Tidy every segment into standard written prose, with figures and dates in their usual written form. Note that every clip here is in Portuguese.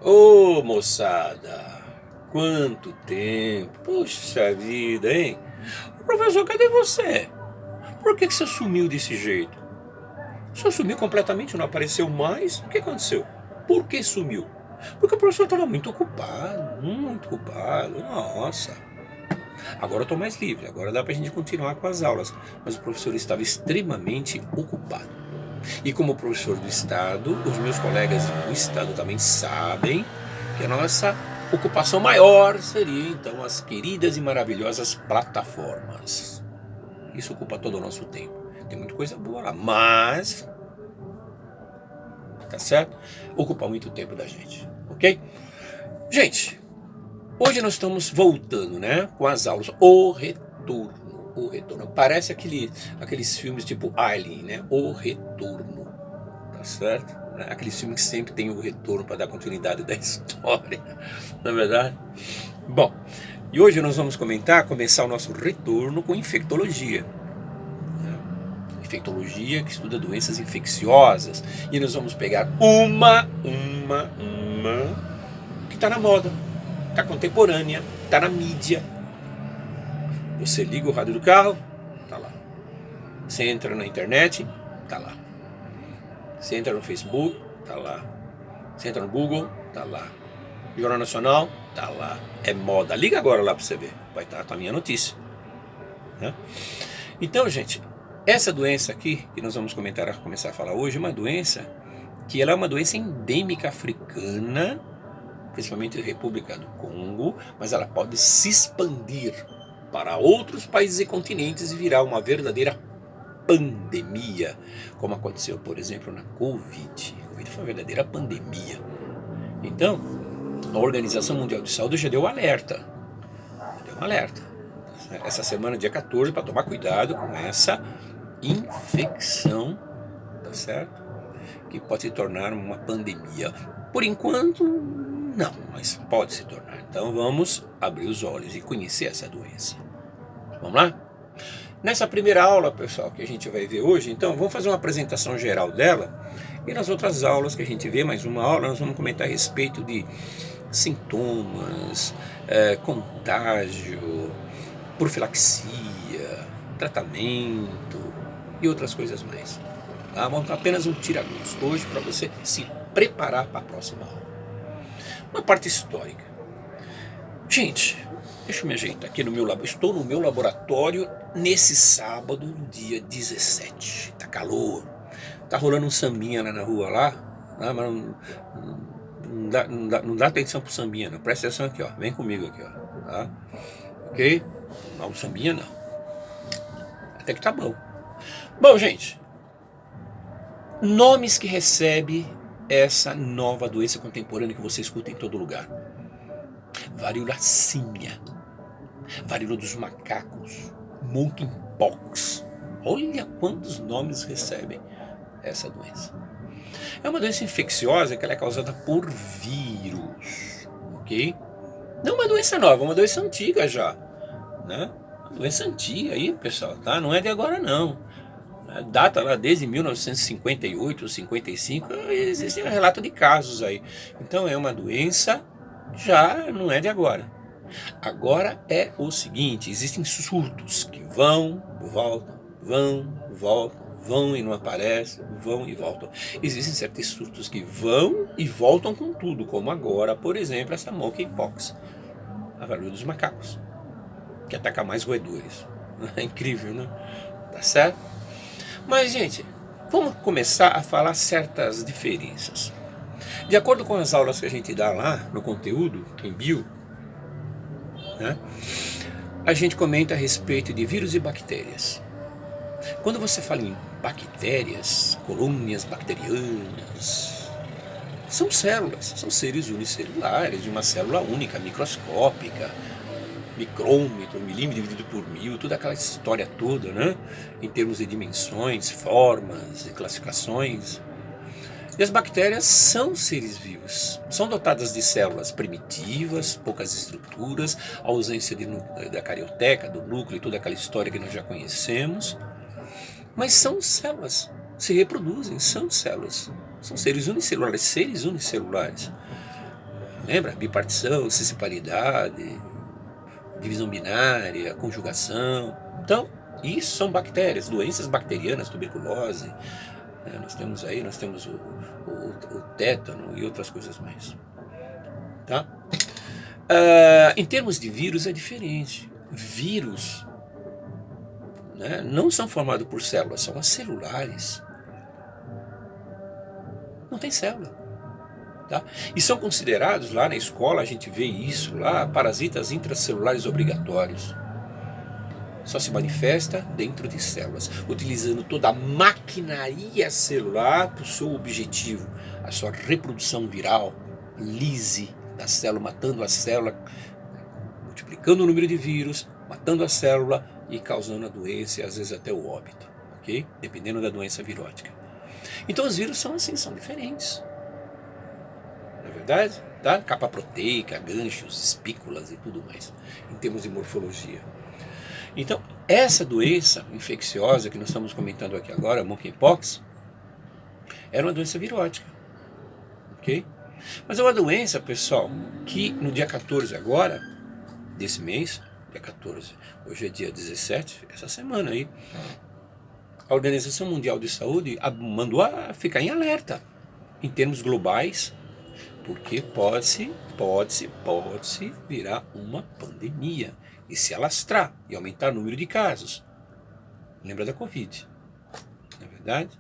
Ô moçada, quanto tempo, puxa vida, hein? Professor, cadê você? Por que você sumiu desse jeito? O senhor sumiu completamente, não apareceu mais? O que aconteceu? Por que sumiu? Porque o professor estava muito ocupado, nossa. Agora eu estou mais livre, agora dá para a gente continuar com as aulas, mas o professor estava extremamente ocupado. E como professor do Estado, os meus colegas do Estado também sabem que a nossa ocupação maior seria então as queridas e maravilhosas plataformas. Isso ocupa todo o nosso tempo. Tem muita coisa boa lá, mas, tá certo? Ocupa muito tempo da gente, ok? Gente, hoje nós estamos voltando, né, com as aulas, o retorno. Parece aqueles filmes tipo Alien, né? O retorno. Tá certo? Aquele filme que sempre tem o retorno para dar continuidade da história, não é verdade? Bom, e hoje nós vamos começar o nosso retorno com infectologia. Infectologia que estuda doenças infecciosas. E nós vamos pegar uma que está na moda, está contemporânea, está na mídia. Você liga o rádio do carro, tá lá. Você entra na internet, tá lá. Você entra no Facebook, tá lá. Você entra no Google, tá lá. Jornal Nacional, tá lá. É moda. Liga agora lá para você ver. Vai estar com a minha notícia. Né? Então, gente, essa doença aqui, que nós vamos começar a falar hoje, é uma doença que ela é uma doença endêmica africana, principalmente na República do Congo, mas ela pode se expandir para outros países e continentes e virar uma verdadeira pandemia, como aconteceu, por exemplo, na Covid. A Covid foi uma verdadeira pandemia. Então, a Organização Mundial de Saúde já deu um alerta. Essa semana, dia 14, para tomar cuidado com essa infecção, tá certo? Que pode se tornar uma pandemia. Por enquanto, não, mas pode se tornar. Então vamos abrir os olhos e conhecer essa doença. Vamos lá? Nessa primeira aula, pessoal, que a gente vai ver hoje, então, vamos fazer uma apresentação geral dela. E nas outras aulas que a gente vê, mais uma aula, nós vamos comentar a respeito de sintomas, contágio, profilaxia, tratamento e outras coisas mais. Tá? Vamos apenas um tira-gosto hoje para você se preparar para a próxima aula. Uma parte histórica. Gente, deixa eu me ajeitar aqui no meu laboratório. Estou no meu laboratório nesse sábado, dia 17. Tá calor. Tá rolando um sambinha lá na rua lá, mas não dá atenção pro sambinha não. Presta atenção aqui, ó. Vem comigo aqui, ó. Tá? Ok? Não, o sambinha não. Até que tá bom. Bom, gente. Nomes que recebe essa nova doença contemporânea que você escuta em todo lugar. Varíola símia, varíola dos macacos, monkeypox. Olha quantos nomes recebem essa doença. É uma doença infecciosa que ela é causada por vírus, ok? Não uma doença nova, uma doença antiga já, né? Uma doença antiga aí, pessoal, tá? Não é de agora não. Data lá desde 1958 ou 55, existe um relato de casos aí. Então é uma doença, já não é de agora. Agora é o seguinte, existem surtos que vão, voltam, vão e não aparecem, vão e voltam. Existem certos surtos que vão e voltam com tudo, como agora, por exemplo, essa monkeypox, a varíola dos macacos, que ataca mais roedores. É incrível, né? Tá certo? Mas, gente, vamos começar a falar certas diferenças. De acordo com as aulas que a gente dá lá no conteúdo, em bio, né, a gente comenta a respeito de vírus e bactérias. Quando você fala em bactérias, colônias bacterianas, são células, são seres unicelulares de uma célula única, microscópica, micrômetro, milímetro dividido por mil, toda aquela história toda, né? Em termos de dimensões, formas e classificações. E as bactérias são seres vivos, são dotadas de células primitivas, poucas estruturas, a ausência da carioteca, do núcleo e toda aquela história que nós já conhecemos. Mas são células, se reproduzem, são células, são seres unicelulares. Lembra? Bipartição, cisparidade, divisão binária, conjugação. Então, isso são bactérias, doenças bacterianas, tuberculose. Né? Nós temos o tétano e outras coisas mais. Tá? Em termos de vírus é diferente. Vírus, né, não são formados por células, são as celulares. Não tem célula. Tá? E são considerados, lá na escola a gente vê isso, lá, parasitas intracelulares obrigatórios. Só se manifesta dentro de células, utilizando toda a maquinaria celular para o seu objetivo, a sua reprodução viral, lise da célula, matando a célula, multiplicando o número de vírus, matando a célula e causando a doença e às vezes até o óbito, ok? Dependendo da doença virótica. Então os vírus são assim, são diferentes. Não é verdade? Tá? Capa proteica, ganchos, espículas e tudo mais, em termos de morfologia. Então, essa doença infecciosa que nós estamos comentando aqui agora, monkeypox, era uma doença virótica, ok? Mas é uma doença, pessoal, que no dia 14 agora, desse mês, dia 14, hoje é dia 17, essa semana aí, a Organização Mundial de Saúde mandou a ficar em alerta, em termos globais, porque pode-se virar uma pandemia e se alastrar e aumentar o número de casos. Lembra da Covid, não é verdade?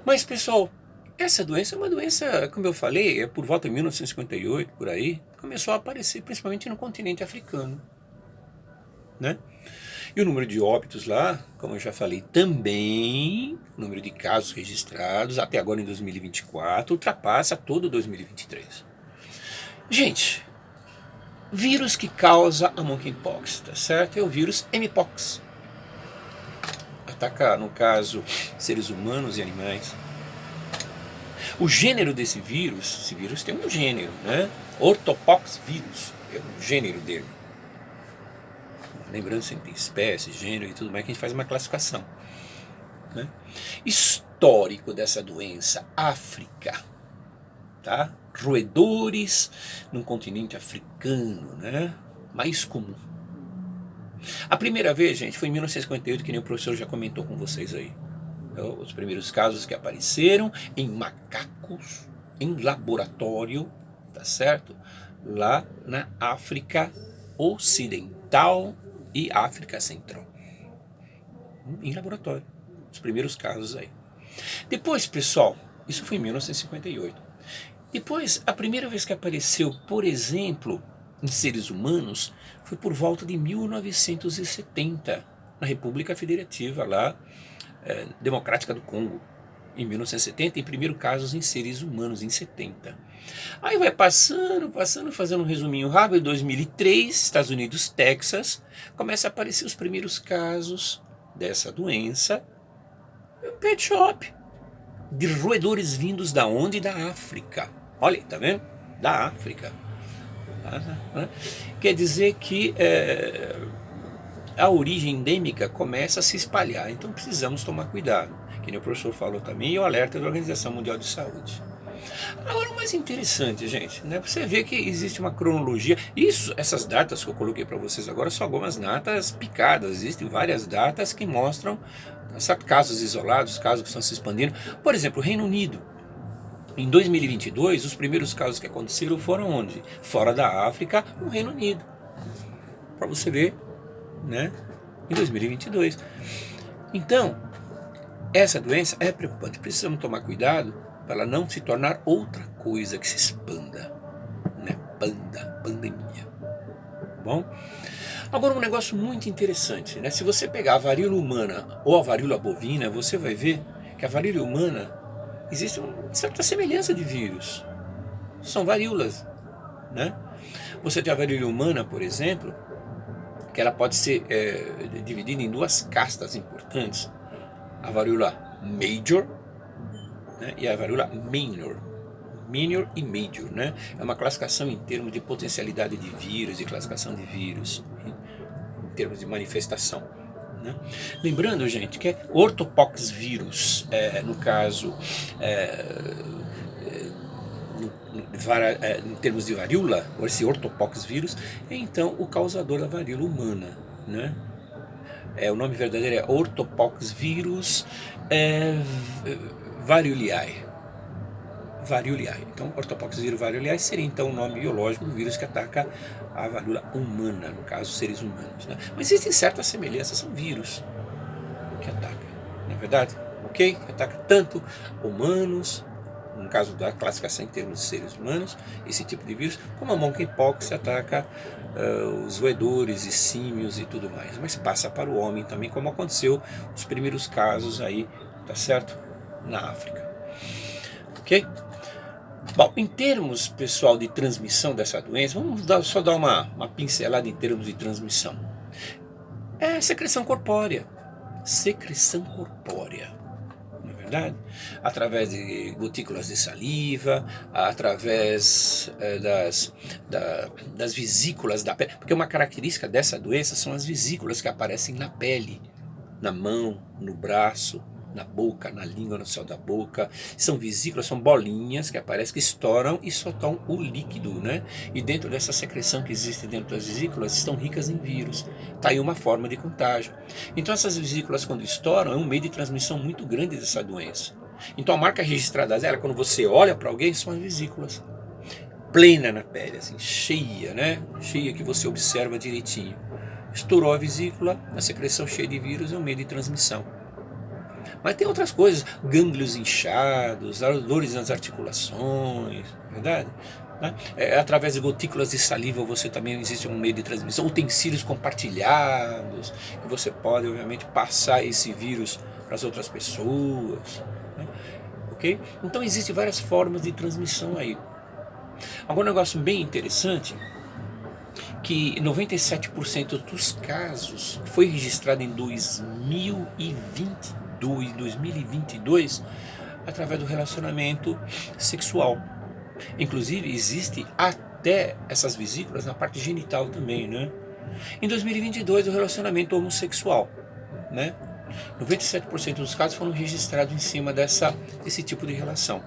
Mas, pessoal, essa doença é uma doença, como eu falei, é por volta de 1958, por aí, começou a aparecer principalmente no continente africano, né? E o número de óbitos lá, como eu já falei, também, o número de casos registrados até agora em 2024, ultrapassa todo 2023. Gente, vírus que causa a monkeypox, tá certo? É o vírus Mpox. Ataca, no caso, seres humanos e animais. O gênero desse vírus, esse vírus tem um gênero, né? Orthopox vírus, é o gênero dele. Lembrando sempre espécie, gênero e tudo mais, que a gente faz uma classificação, né? Histórico dessa doença, África, tá? Roedores no continente africano, né? Mais comum. A primeira vez, gente, foi em 1958, que nem o professor já comentou com vocês aí. Os primeiros casos que apareceram em macacos, em laboratório, tá certo? Lá na África Ocidental e África Central. Em laboratório. Os primeiros casos aí. Depois, pessoal, isso foi em 1958. Depois, a primeira vez que apareceu, por exemplo, em seres humanos, foi por volta de 1970, na República Federativa lá, Democrática do Congo. Em 1970, em primeiro casos em seres humanos, em 70. Aí vai passando, fazendo um resuminho rápido, em 2003, Estados Unidos, Texas, começa a aparecer os primeiros casos dessa doença, pet shop, de roedores vindos da onde? Da África. Olha aí, tá vendo? Da África. Quer dizer que a origem endêmica começa a se espalhar, então precisamos tomar cuidado. Que nem o professor falou também, e o alerta da Organização Mundial de Saúde. Agora, o mais interessante, gente, né, você vê que existe uma cronologia. Essas datas que eu coloquei para vocês agora são algumas datas picadas. Existem várias datas que mostram casos isolados, casos que estão se expandindo. Por exemplo, o Reino Unido. Em 2022, os primeiros casos que aconteceram foram onde? Fora da África, no Reino Unido. Para você ver, né? Em 2022. Então, essa doença é preocupante. Precisamos tomar cuidado para ela não se tornar outra coisa que se expanda, né? Pandemia. Bom? Agora, um negócio muito interessante, né? Se você pegar a varíola humana ou a varíola bovina, você vai ver que a varíola humana existe uma certa semelhança de vírus. São varíolas, né? Você tem a varíola humana, por exemplo, que ela pode ser dividida em duas castas importantes. A varíola major, né, e a varíola minor. Minor e major, né? É uma classificação em termos de potencialidade de vírus, de classificação de vírus, em termos de manifestação. Né? Lembrando, gente, que é orthopox vírus, no caso, em termos de varíola, ou esse ortopox vírus, é então o causador da varíola humana, né? O nome verdadeiro é ortopox vírus varioliae. Então, ortopox vírus varioliae seria então o nome biológico do vírus que ataca a varíola humana, no caso, seres humanos, né? Mas existem certas semelhanças, são vírus que atacam, não é verdade? Ok? Que ataca tanto humanos, no caso da classificação em termos de seres humanos, esse tipo de vírus, como a monkeypox ataca os roedores e símios e tudo mais, mas passa para o homem também, como aconteceu os primeiros casos aí, tá certo? Na África. Ok? Bom, em termos, pessoal, de transmissão dessa doença, vamos só dar uma pincelada em termos de transmissão. É secreção corpórea. Secreção corpórea. Não é verdade? Através de gotículas de saliva, através das vesículas da pele, porque uma característica dessa doença são as vesículas que aparecem na pele, na mão, no braço, na boca, na língua, no céu da boca. São vesículas, são bolinhas que aparecem, que estouram e soltam o líquido, né? E dentro dessa secreção que existe dentro das vesículas, estão ricas em vírus. Está aí uma forma de contágio. Então essas vesículas, quando estouram, é um meio de transmissão muito grande dessa doença. Então a marca registrada dela, quando você olha para alguém, são as vesículas. Plena na pele, assim, cheia, né? Cheia, que você observa direitinho. Estourou a vesícula, a secreção cheia de vírus é um meio de transmissão. Mas tem outras coisas, gânglios inchados, dores nas articulações, verdade? Através de gotículas de saliva você também existe um meio de transmissão, utensílios compartilhados, que você pode, obviamente, passar esse vírus para as outras pessoas, né? Ok? Então existem várias formas de transmissão aí. Agora um negócio bem interessante, que 97% dos casos foi registrado em 2022 através do relacionamento sexual. Inclusive existe até essas vesículas na parte genital também, né? Em 2022 o relacionamento homossexual, né? 97% dos casos foram registrados em cima desse tipo de relação.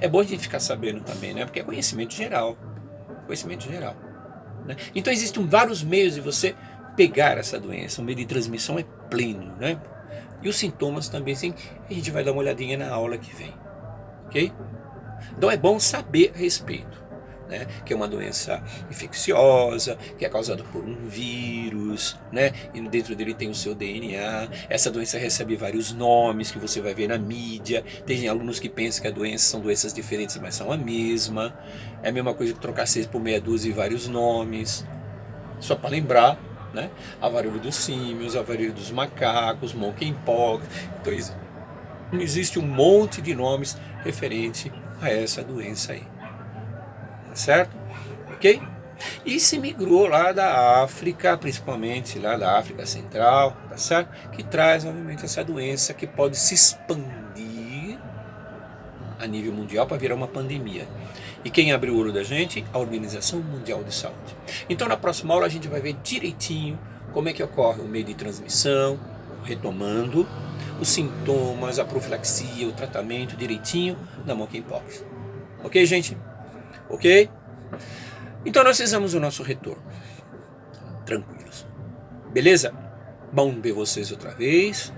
É bom a gente ficar sabendo também, né? Porque é conhecimento geral. Né? Então existem vários meios de você pegar essa doença. O meio de transmissão é pleno, né? E os sintomas também, sim, a gente vai dar uma olhadinha na aula que vem, ok? Então é bom saber a respeito, né? Que é uma doença infecciosa, que é causada por um vírus, né? E dentro dele tem o seu DNA. Essa doença recebe vários nomes que você vai ver na mídia. Tem alunos que pensam que são doenças diferentes, mas são a mesma. É a mesma coisa que trocar 6 por meia dúzia e vários nomes. Só para lembrar, né? A varíola dos símios, a varíola dos macacos, monkeypox. Então existe um monte de nomes referente a essa doença aí. Tá certo? Ok? E se migrou lá da África, principalmente lá da África Central, tá certo? Que traz, obviamente, essa doença que pode se expandir a nível mundial para virar uma pandemia. E quem abre o olho da gente? A Organização Mundial de Saúde. Então na próxima aula a gente vai ver direitinho como é que ocorre o meio de transmissão, retomando os sintomas, a profilaxia, o tratamento direitinho da monkeypox. Ok, gente? Ok? Então nós fizemos o nosso retorno. Tranquilos. Beleza? Bom ver vocês outra vez.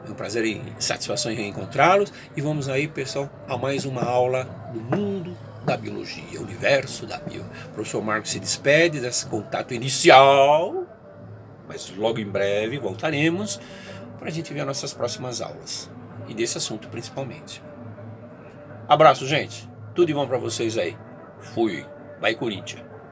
É um prazer e satisfação em reencontrá-los. E vamos aí, pessoal, a mais uma aula do mundo da biologia, universo da bio. O professor Marcos se despede desse contato inicial, mas logo em breve voltaremos para a gente ver as nossas próximas aulas. E desse assunto principalmente. Abraço, gente. Tudo de bom para vocês aí. Fui. Vai, Corinthians.